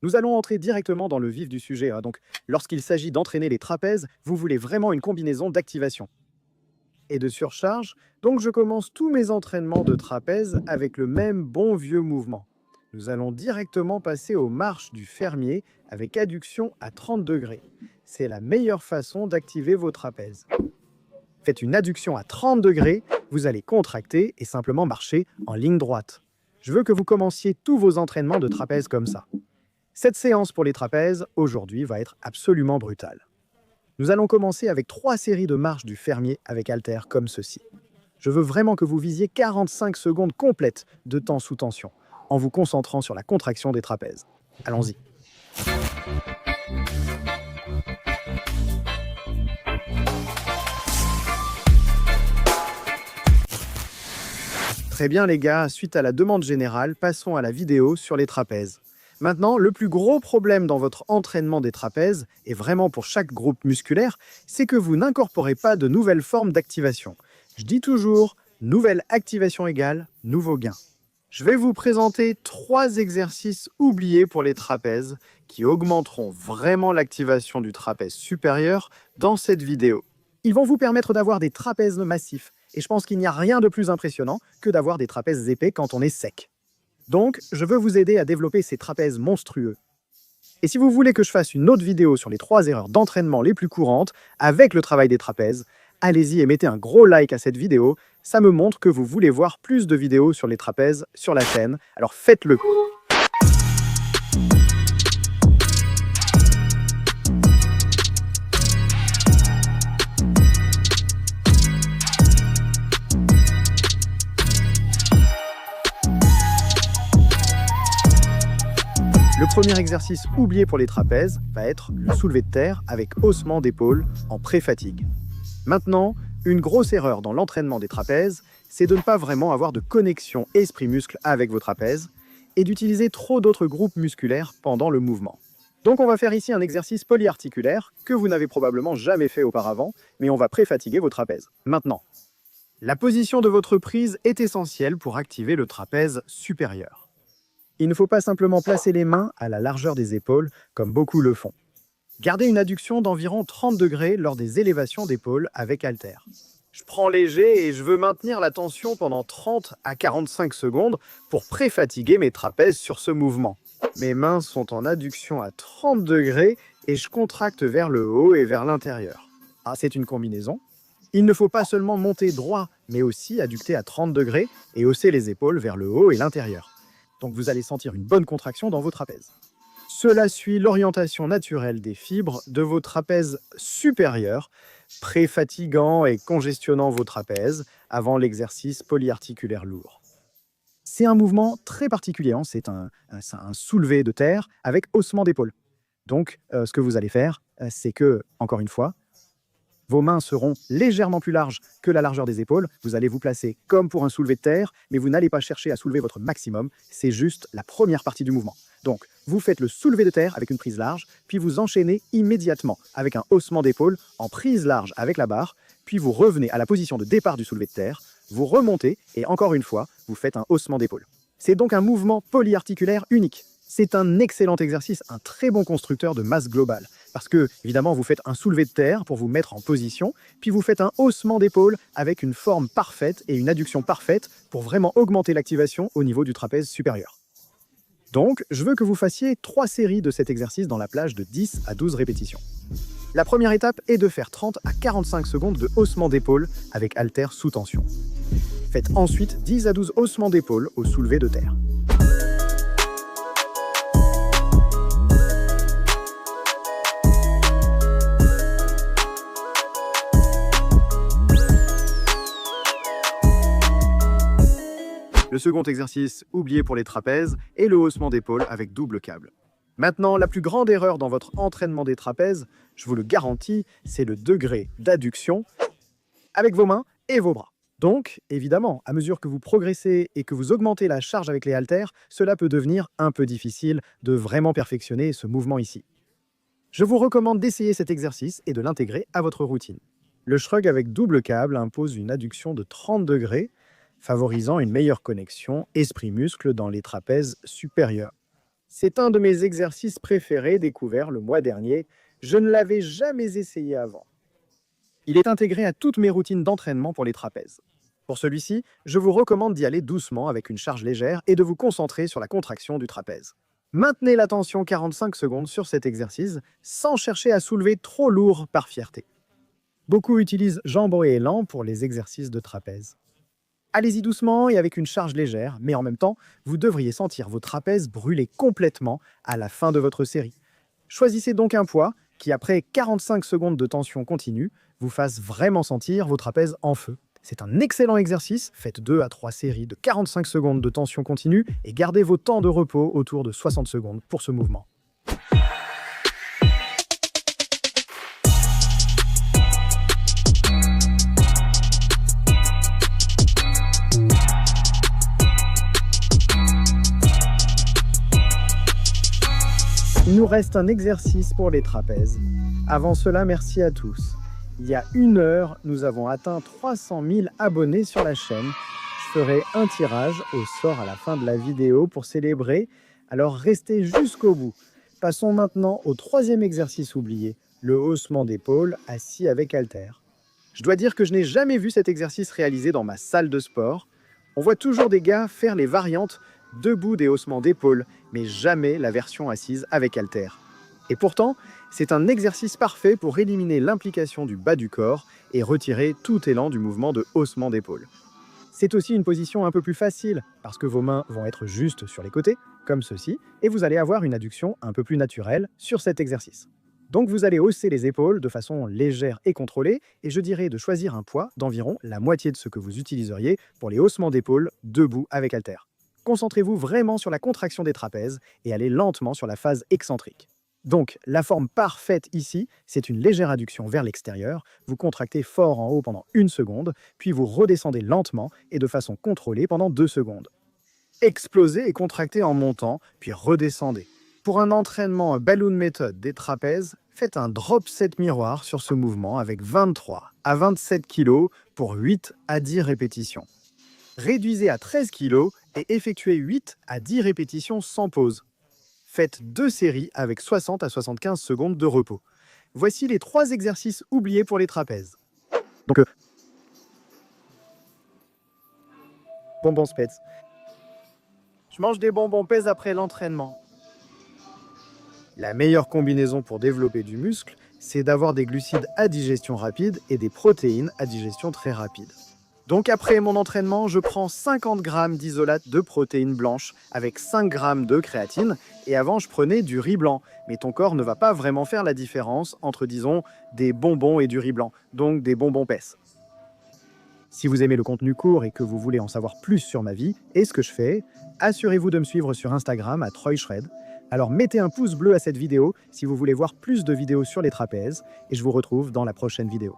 Nous allons entrer directement dans le vif du sujet, hein. Donc, lorsqu'il s'agit d'entraîner les trapèzes, vous voulez vraiment une combinaison d'activation et de surcharge. Donc, je commence tous mes entraînements de trapèze avec le même bon vieux mouvement. Nous allons directement passer aux marches du fermier avec adduction à 30 degrés. C'est la meilleure façon d'activer vos trapèzes. Faites une adduction à 30 degrés, vous allez contracter et simplement marcher en ligne droite. Je veux que vous commenciez tous vos entraînements de trapèze comme ça. Cette séance pour les trapèzes, aujourd'hui, va être absolument brutale. Nous allons commencer avec 3 séries de marches du fermier avec haltères comme ceci. Je veux vraiment que vous visiez 45 secondes complètes de temps sous tension, en vous concentrant sur la contraction des trapèzes. Allons-y. Très bien les gars, suite à la demande générale, passons à la vidéo sur les trapèzes. Maintenant, le plus gros problème dans votre entraînement des trapèzes, et vraiment pour chaque groupe musculaire, c'est que vous n'incorporez pas de nouvelles formes d'activation. Je dis toujours, nouvelle activation égale nouveau gain. Je vais vous présenter 3 exercices oubliés pour les trapèzes qui augmenteront vraiment l'activation du trapèze supérieur dans cette vidéo. Ils vont vous permettre d'avoir des trapèzes massifs, et je pense qu'il n'y a rien de plus impressionnant que d'avoir des trapèzes épais quand on est sec. Donc, je veux vous aider à développer ces trapèzes monstrueux. Et si vous voulez que je fasse une autre vidéo sur les 3 erreurs d'entraînement les plus courantes avec le travail des trapèzes, allez-y et mettez un gros like à cette vidéo. Ça me montre que vous voulez voir plus de vidéos sur les trapèzes sur la chaîne, alors faites-le. Le premier exercice oublié pour les trapèzes va être le soulevé de terre avec haussement d'épaule en pré-fatigue. Maintenant, une grosse erreur dans l'entraînement des trapèzes, c'est de ne pas vraiment avoir de connexion esprit-muscle avec vos trapèzes et d'utiliser trop d'autres groupes musculaires pendant le mouvement. Donc on va faire ici un exercice polyarticulaire que vous n'avez probablement jamais fait auparavant, mais on va pré-fatiguer vos trapèzes. Maintenant, la position de votre prise est essentielle pour activer le trapèze supérieur. Il ne faut pas simplement placer les mains à la largeur des épaules, comme beaucoup le font. Gardez une adduction d'environ 30 degrés lors des élévations d'épaules avec haltères. Je prends léger et je veux maintenir la tension pendant 30 à 45 secondes pour pré-fatiguer mes trapèzes sur ce mouvement. Mes mains sont en adduction à 30 degrés et je contracte vers le haut et vers l'intérieur. Ah, c'est une combinaison. Il ne faut pas seulement monter droit, mais aussi adducter à 30 degrés et hausser les épaules vers le haut et l'intérieur. Donc vous allez sentir une bonne contraction dans vos trapèzes. Cela suit l'orientation naturelle des fibres de vos trapèzes supérieurs, pré-fatigant et congestionnant vos trapèzes avant l'exercice polyarticulaire lourd. C'est un mouvement très particulier, hein. C'est un soulevé de terre avec haussement d'épaule. Donc ce que vous allez faire, c'est que, encore une fois, vos mains seront légèrement plus larges que la largeur des épaules. Vous allez vous placer comme pour un soulevé de terre, mais vous n'allez pas chercher à soulever votre maximum. C'est juste la première partie du mouvement. Donc, vous faites le soulevé de terre avec une prise large, puis vous enchaînez immédiatement avec un haussement d'épaule en prise large avec la barre, puis vous revenez à la position de départ du soulevé de terre, vous remontez et encore une fois, vous faites un haussement d'épaule. C'est donc un mouvement polyarticulaire unique. C'est un excellent exercice, un très bon constructeur de masse globale. Parce que, évidemment, vous faites un soulevé de terre pour vous mettre en position, puis vous faites un haussement d'épaule avec une forme parfaite et une adduction parfaite pour vraiment augmenter l'activation au niveau du trapèze supérieur. Donc, je veux que vous fassiez 3 séries de cet exercice dans la plage de 10 à 12 répétitions. La première étape est de faire 30 à 45 secondes de haussement d'épaule avec haltères sous tension. Faites ensuite 10 à 12 haussements d'épaule au soulevé de terre. Le second exercice oublié pour les trapèzes est le haussement d'épaule avec double câble. Maintenant, la plus grande erreur dans votre entraînement des trapèzes, je vous le garantis, c'est le degré d'adduction avec vos mains et vos bras. Donc, évidemment, à mesure que vous progressez et que vous augmentez la charge avec les haltères, cela peut devenir un peu difficile de vraiment perfectionner ce mouvement ici. Je vous recommande d'essayer cet exercice et de l'intégrer à votre routine. Le shrug avec double câble impose une adduction de 30 degrés, favorisant une meilleure connexion esprit-muscle dans les trapèzes supérieurs. C'est un de mes exercices préférés découverts le mois dernier. Je ne l'avais jamais essayé avant. Il est intégré à toutes mes routines d'entraînement pour les trapèzes. Pour celui-ci, je vous recommande d'y aller doucement avec une charge légère et de vous concentrer sur la contraction du trapèze. Maintenez la tension 45 secondes sur cet exercice sans chercher à soulever trop lourd par fierté. Beaucoup utilisent jambes et élan pour les exercices de trapèze. Allez-y doucement et avec une charge légère, mais en même temps, vous devriez sentir vos trapèzes brûler complètement à la fin de votre série. Choisissez donc un poids qui, après 45 secondes de tension continue, vous fasse vraiment sentir vos trapèzes en feu. C'est un excellent exercice, faites 2 à 3 séries de 45 secondes de tension continue et gardez vos temps de repos autour de 60 secondes pour ce mouvement. Il nous reste un exercice pour les trapèzes. Avant cela, merci à tous. Il y a 1 heure, nous avons atteint 300 000 abonnés sur la chaîne. Je ferai un tirage au sort à la fin de la vidéo pour célébrer, alors restez jusqu'au bout. Passons maintenant au 3e exercice oublié, le haussement d'épaule assis avec haltère. Je dois dire que je n'ai jamais vu cet exercice réalisé dans ma salle de sport. On voit toujours des gars faire les variantes debout des haussements d'épaule, mais jamais la version assise avec haltère. Et pourtant, c'est un exercice parfait pour éliminer l'implication du bas du corps et retirer tout élan du mouvement de haussement d'épaule. C'est aussi une position un peu plus facile, parce que vos mains vont être juste sur les côtés, comme ceci, et vous allez avoir une adduction un peu plus naturelle sur cet exercice. Donc vous allez hausser les épaules de façon légère et contrôlée, et je dirais de choisir un poids d'environ la moitié de ce que vous utiliseriez pour les haussements d'épaule debout avec haltère. Concentrez-vous vraiment sur la contraction des trapèzes et allez lentement sur la phase excentrique. Donc, la forme parfaite ici, c'est une légère adduction vers l'extérieur, vous contractez fort en haut pendant 1 seconde, puis vous redescendez lentement et de façon contrôlée pendant 2 secondes. Explosez et contractez en montant, puis redescendez. Pour un entraînement balloon method des trapèzes, faites un drop set miroir sur ce mouvement avec 23 à 27 kg pour 8 à 10 répétitions. Réduisez à 13 kg et effectuez 8 à 10 répétitions sans pause. Faites 2 séries avec 60 à 75 secondes de repos. Voici les 3 exercices oubliés pour les trapèzes. Donc, bonbons Spets. Je mange des bonbons pèse après l'entraînement. La meilleure combinaison pour développer du muscle, c'est d'avoir des glucides à digestion rapide et des protéines à digestion très rapide. Donc après mon entraînement, je prends 50 g d'isolate de protéines blanches avec 5 g de créatine. Et avant, je prenais du riz blanc. Mais ton corps ne va pas vraiment faire la différence entre, disons, des bonbons et du riz blanc. Donc des bonbons PES. Si vous aimez le contenu court et que vous voulez en savoir plus sur ma vie et ce que je fais, assurez-vous de me suivre sur Instagram @RoyShred. Alors mettez un pouce bleu à cette vidéo si vous voulez voir plus de vidéos sur les trapèzes. Et je vous retrouve dans la prochaine vidéo.